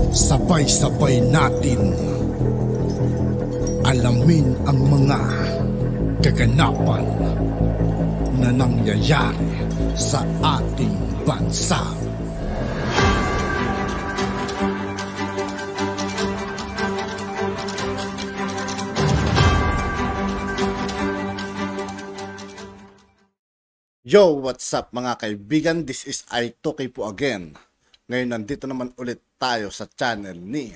Sabay-sabay natin alamin ang mga kaganapan na nangyayari sa ating bansa. Yo, what's up mga kaibigan? This is I2K po again. Ngayon nandito naman ulit tayo sa channel ni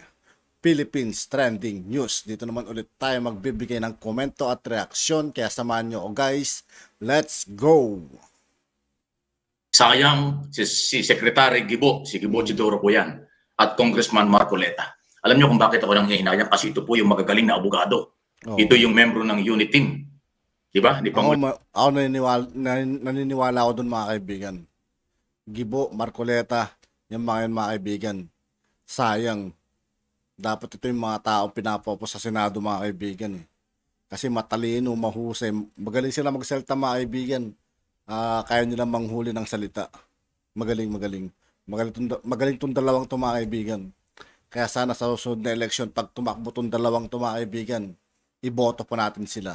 Philippines Trending News. Dito naman ulit tayo magbibigay ng komento at reaksyon. Kaya samahan nyo guys. Let's go! Sayang si Secretary Gibo, si Gibo Chidoro po yan, at Congressman Marcoleta. Alam nyo kung bakit ako nang hihinayang? Kasi ito po yung magagaling na abogado. Ito yung membro ng unit team. Diba? Ako naniniwala ako dun mga kaibigan. Gibo, Marcoleta, yung mga kaibigan. Sayang. Dapat ito yung mga taong pinapopo sa Senado mga kaibigan. Kasi matalino, mahusay. Magaling sila magsalita mga kaibigan. Kaya nila manghuli ng salita. Magaling. Magaling tong dalawang to mga kaibigan. Kaya sana sa susunod na election, pag tumakbo tong dalawang to mga kaibigan, iboto po natin sila.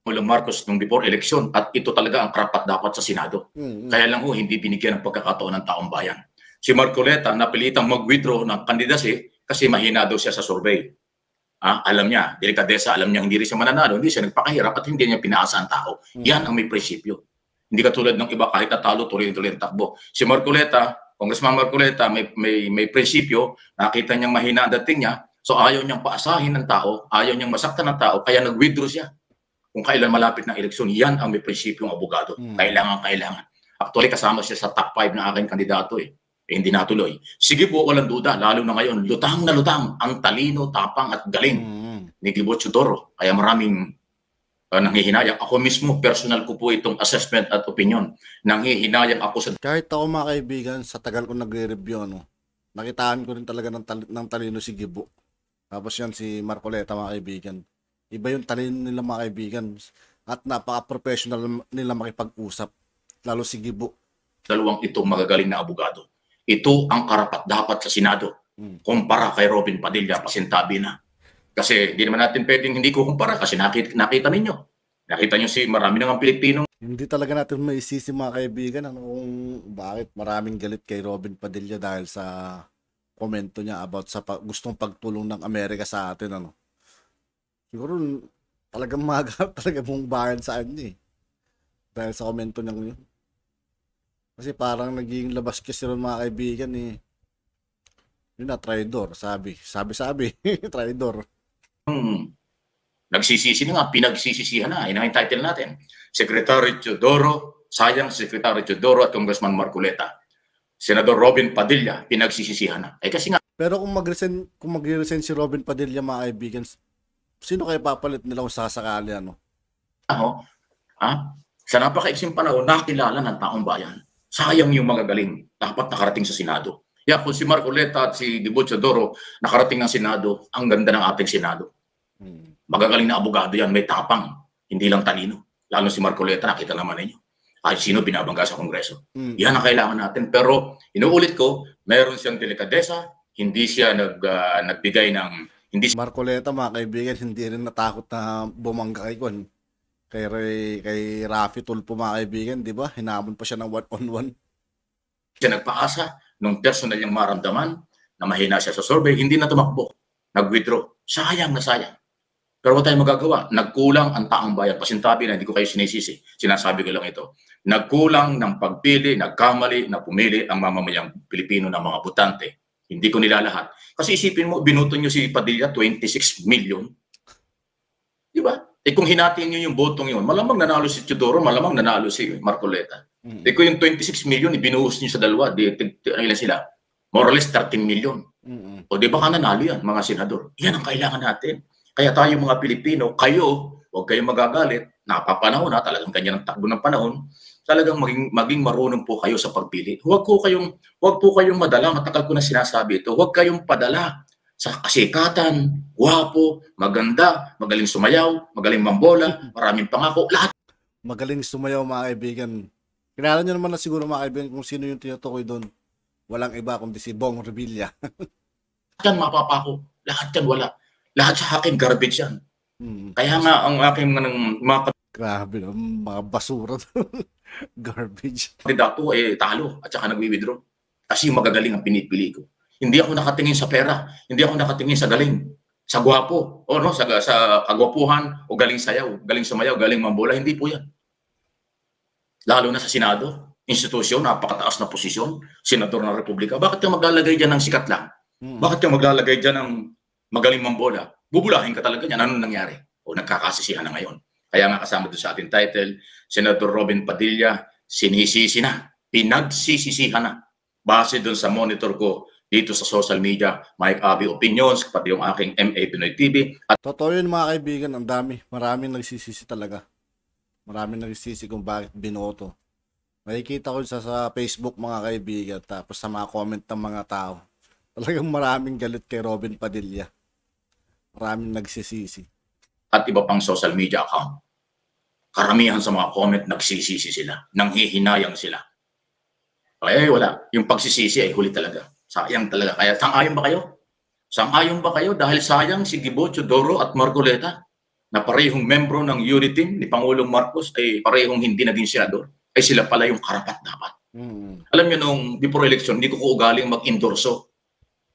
Marcos nung before election at ito talaga ang karapat dapat sa Senado. Kaya lang hindi binigyan ng pagkakataon ng taong bayan. Si Marcoleta napilitang mag-withdraw ng candidacy kasi mahina daw siya sa survey. Alam niya, delikadesa, alam niya hindi rin siya mananalo, hindi siya nagpakahirap at hindi niya pinaasa ang tao. Yan ang may prinsipyo. Hindi katulad ng iba kahit natalo, tuloy-tuloy ang takbo. Si Marcoleta, Congressman Marcoleta, may prinsipyo, nakita niyang mahina ang dating niya, so ayaw niyang paasahin ng tao, ayaw niyang masaktan ng tao, kaya nag-withdraw siya. Kung kailan malapit ng eleksyon, yan ang may prinsipyong abogado. Kailangan. Actually, kasama siya sa top 5 na aking kandidato hindi natuloy. Sige po, walang duda, lalo na ngayon, lutang na lutang ang talino, tapang at galing ni Gibo Chidoro. Kaya maraming nanghihinayang. Ako mismo, personal ko po itong assessment at opinion. Nanghihinayang ako sa... Kahit ako mga kaibigan, sa tagal ko nagre-review, nakitaan ko rin talaga ng talino si Gibo. Tapos yan si Marcoleta mga kaibigan. Iba yung talino nila mga kaibigan at napaka-professional nila makipag-usap, lalo si Gibo. Dalawang itong magagaling na abogado. Ito ang karapat dapat sa Senado. Kumpara kay Robin Padilla, pasintabi na. Kasi hindi naman natin pwedeng hindi ko kumpara kasi nakita ninyo. Nakita nyo marami nang Pilipino. Hindi talaga natin maisisi mga kaibigan kung bakit maraming galit kay Robin Padilla dahil sa komento niya about sa gustong pagtulong ng Amerika sa atin. Siguro talagang maga talaga mong bayan sa kanya dahil sa komento niya yun. Kasi parang naging labas kasi rin mga kaibigan yun na, traidor, sabi traidor. Nagsisisi na nga, pinagsisisihan na, ang title natin. Secretary Chidoro, sayang Secretary Chidoro at Congressman Marcoleta. Senador Robin Padilla, pinagsisisihan na. Kasi nga. Pero kung mag-resign si Robin Padilla mga kaibigan, sino kayo papalit nila kung sakasakali Sa napakaiksing panahon, nakilala ng taong bayan. Sayang yung magagaling. Dapat nakarating sa Senado. Kung si Marcoleta at si Gibo Chidoro nakarating ng Senado, ang ganda ng ating Senado. Magagaling na abogado yan, may tapang. Hindi lang talino. Lalo si Marcoleta, nakita naman ninyo. Kahit sino binabangga sa Kongreso. Yan ang kailangan natin. Pero inuulit ko, mayroon siyang delikadesa. Hindi siya nagbigay ng... Marcoleta mga kaibigan, hindi rin natakot na bumangga kay Raffy Tulfo mga kaibigan, di ba? Hinamon pa siya ng one-on-one. Siya nagpaasa nung personal niyang maramdaman na mahina siya sa survey, hindi na tumakbo. Nag-withdraw. Sayang na sayang. Pero wala tayong magagawa. Nagkulang ang taong bayan. Pasintabi na hindi ko kayo sinisisi. Sinasabi ko lang ito. Nagkulang ng pagpili, nagkamali na pumili ang mamamayang Pilipino ng mga botante. Hindi ko nilalahat. Kasi isipin mo, binuto nyo si Padilla, 26 million. Di ba? Kung hinatiin nyo yung botong yun, malamang nanalo si Chidoro, malamang nanalo si Marcoleta. Kung yung 26 million, ibinuhos nyo sa dalawa, ilan sila? More or less 13 million. O di ba ka nanalo yan, mga senador? Yan ang kailangan natin. Kaya tayo mga Pilipino, kayo, huwag kayong magagalit, napapanahon talagang ganyan ang takbo ng panahon, talagang maging marunong po kayo sa pagpili. Huwag po kayong madala, matagal ko na sinasabi ito, huwag kayong padala sa kasikatan, guwapo, maganda, magaling sumayaw, magaling mambola, maraming pangako, lahat. Magaling sumayaw mga kaibigan. Kilala nyo naman na siguro mga kaibigan kung sino yung tinutukoy doon. Walang iba kundi si Bong Revilla. yan mapapako. Lahat yan wala. Lahat sa akin garbage yan. Kaya nga ang aking mga Grabe no, mga basura. Garbage. kandidato talo at saka nagwi-withdraw. Kasi magagaling ang pinipili ko. Hindi ako nakatingin sa pera, hindi ako nakatingin sa galing, sa gwapo, o no, sa kagwapuhan, o galing sayaw, galing sumayaw, galing mambola, hindi po yan. Lalo na sa Senado, institusyon, napakataas na posisyon, senador ng Republika. Bakit ka maglalagay dyan ng sikat lang? Bakit ka maglalagay dyan ng magaling mambola? Bubulahin ka talaga niyan. Ano nangyari? O nagkakasisihan na ngayon. Kaya nga kasama doon sa ating title, Senator Robin Padilla, sinisisi na, pinagsisisihan na. Base doon sa monitor ko dito sa social media, Mike Abby Opinions, pati yung aking MA Pinoy TV. At Totoo yun mga kaibigan, ang dami. Maraming nagsisisi talaga. Maraming nagsisisi kung bakit binoto. Nakikita ko sa Facebook mga kaibigan, tapos sa mga comment ng mga tao. Talagang maraming galit kay Robin Padilla. Maraming nagsisisi. at iba pang social media account. Karamihan sa mga comment, nagsisisi sila. Nanghihinayang sila. Wala. Yung pagsisisi ay huli talaga. Sayang talaga. Kaya sang-ayon ba kayo? Sang-ayon ba kayo? Dahil sayang si Gibo, Teodoro at Marcoleta na parehong membro ng unity team ni Pangulong Marcos ay parehong hindi naging senador. Ay sila pala yung karapat dapat. Alam niyo nung before election, hindi ko ugaling mag-endorso.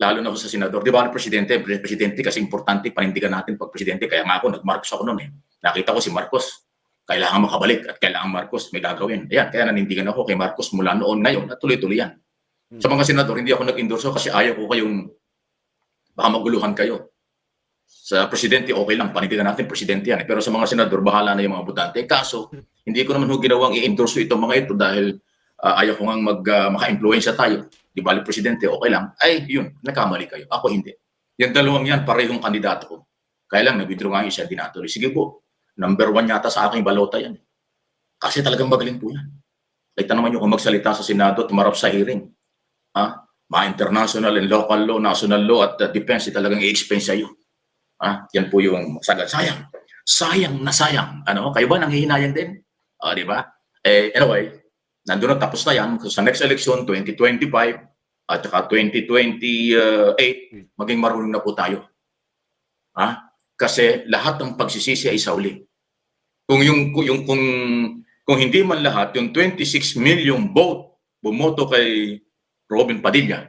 Lalo na ako sa senador. Di ba, presidente kasi importante, panindigan natin pag presidente. Kaya nga ako, nag-Marcos ako noon eh. Nakita ko si Marcos. Kailangan makabalik at kailangan Marcos may gagawin. Ayan, kaya nanindigan ako kay Marcos mula noon ngayon at tuloy-tuloy yan. Sa mga senador, hindi ako nag-endorso kasi ayaw ko kayong baka maguluhan kayo. Sa presidente, okay lang. Panindigan natin, presidente yan. Pero sa mga senador, bahala na yung mga butante. Kaso, hindi ko naman ginawang i-endorso itong mga ito dahil ayaw ko nga maka-influensya tayo. Di bali presidente, okay lang. Ay, yun, nagkamali kayo. Ako hindi. Yung dalawang yan, parehong kandidato ko. Kaya lang, nag-withdraw nga yung isa, dinatuloy. Sige po, number 1 yata sa aking balota yan. Kasi talagang magaling po yan. Kita naman yung kung magsalita sa Senado, tumarap sa hearing. Mga international and local law, national law at defense, talagang i-expense sa'yo. Yan po yung sagad. Sayang. Sayang na sayang. Ano? Kayo ba nanghihinayang din? Di ba? Anyway, nandun na tapos na yan. Sa next election, 2025 at saka 2028, maging marunong na po tayo. Kasi lahat ng pagsisisi ay sauli. Kung hindi man lahat, yung 26 million vote bumoto kay Robin Padilla,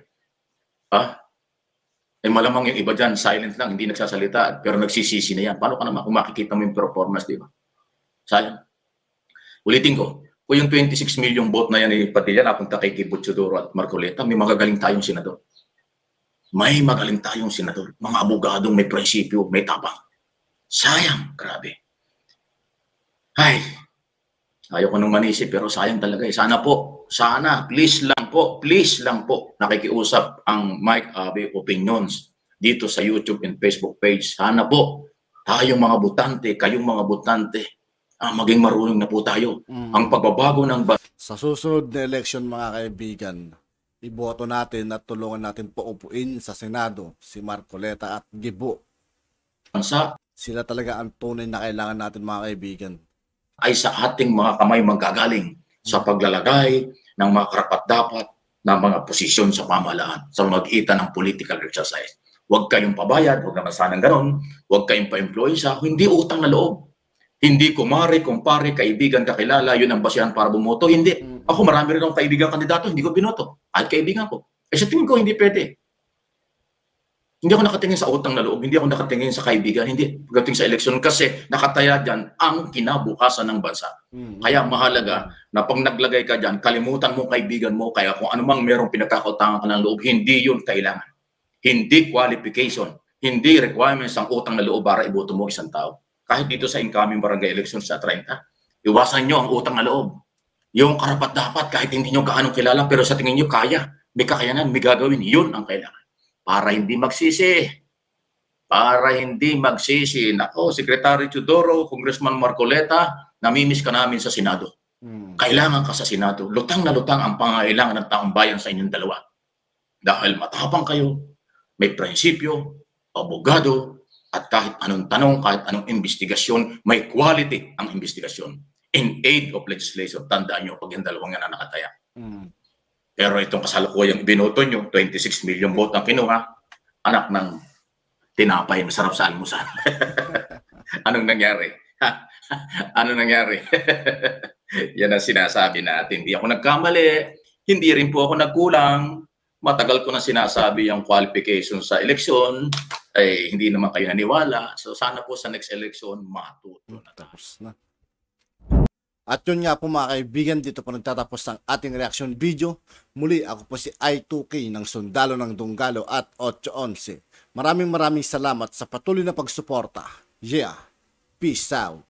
malamang yung iba dyan, silent lang, hindi nagsasalita, pero nagsisisi na yan. Paano ka naman kung makikita mo yung performance, di ba? Sayang. Ulitin ko, kung yung 26 million vote na yan ni Padilla napunta kay Gibo, Teodoro at Marcoleta, may magagaling tayong senador. May magaling tayong senador. Mga abogadong may prinsipyo, may tapang. Sayang, grabe. Ay, ayaw ko nung manisip, pero sayang talaga. Sana po, please lang po, nakikiusap ang Mike Abby Opinions dito sa YouTube and Facebook page. Sana po, tayong mga butante, kayong mga butante, maging marunong na po tayo. Ang pagbabago ng sa susunod na election mga kaibigan, iboto natin at tulungan natin paupuin sa Senado si Marcoleta at Gibo. bansa Sila talaga ang tunay na kailangan natin mga kaibigan. ay sa ating mga kamay manggagaling sa paglalagay ng mga karapat-dapat na mga posisyon sa pamahalaan sa magitan ng political exercise. Huwag kayong pabayad, huwag naman sanang ganon, huwag kayong pa-influensya, hindi utang na loob. Hindi kumare, kumpare, kaibigan, kakilala, yun ang basihan para bumoto. Hindi. Ako marami rin akong kaibigan kandidato, hindi ko binoto. At kaibigan ko. Sa tingin ko, hindi pwede. Hindi ako nakatingin sa utang na loob, hindi ako nakatingin sa kaibigan, hindi. Pagdating sa eleksyon kasi nakataya dyan ang kinabukasan ng bansa. Kaya mahalaga na pag naglagay ka dyan, kalimutan mo kaibigan mo, kaya kung anumang merong pinagkakautangan ka ng loob, hindi yun kailangan. Hindi qualification, hindi requirements ang utang na loob para iboto mo isang tao. Kahit dito sa incoming barangay election sa 30, iwasan nyo ang utang na loob. Yung karapat-dapat, kahit hindi nyo gaano kilala, pero sa tingin nyo kaya, may kakayanan, may gagawin, yun ang kailangan. Para hindi magsisi. Nako, Secretary Teodoro, Congressman Marcoleta, namimiss ka namin sa Senado. Kailangan ka sa Senado. Lutang na lutang ang pangailangan ng taong bayan sa inyong dalawa. Dahil matapang kayo, may prinsipyo, abogado, at kahit anong tanong, kahit anong investigasyon, may quality ang investigasyon. In aid of legislation, tandaan nyo pag yung dalawang yan na nakataya. Pero itong kasalukuyang binoto nyo, 26 million vote ang kinuha, anak ng tinapay, masarap sa almusal. Anong nangyari? Ano nangyari? Yan ang sinasabi natin. Hindi ako nagkamali, hindi rin po ako nagkulang. Matagal ko na sinasabi yung qualification sa eleksyon, ay hindi naman kayo naniwala. So sana po sa next election, matuto na tayo. Tapos na. At yun nga po mga kaibigan, dito po nagtatapos ang ating reaction video. Muli ako po si I2K ng Sundalo ng Dunggalo at 811. Maraming salamat sa patuloy na pagsuporta. Yeah, peace out.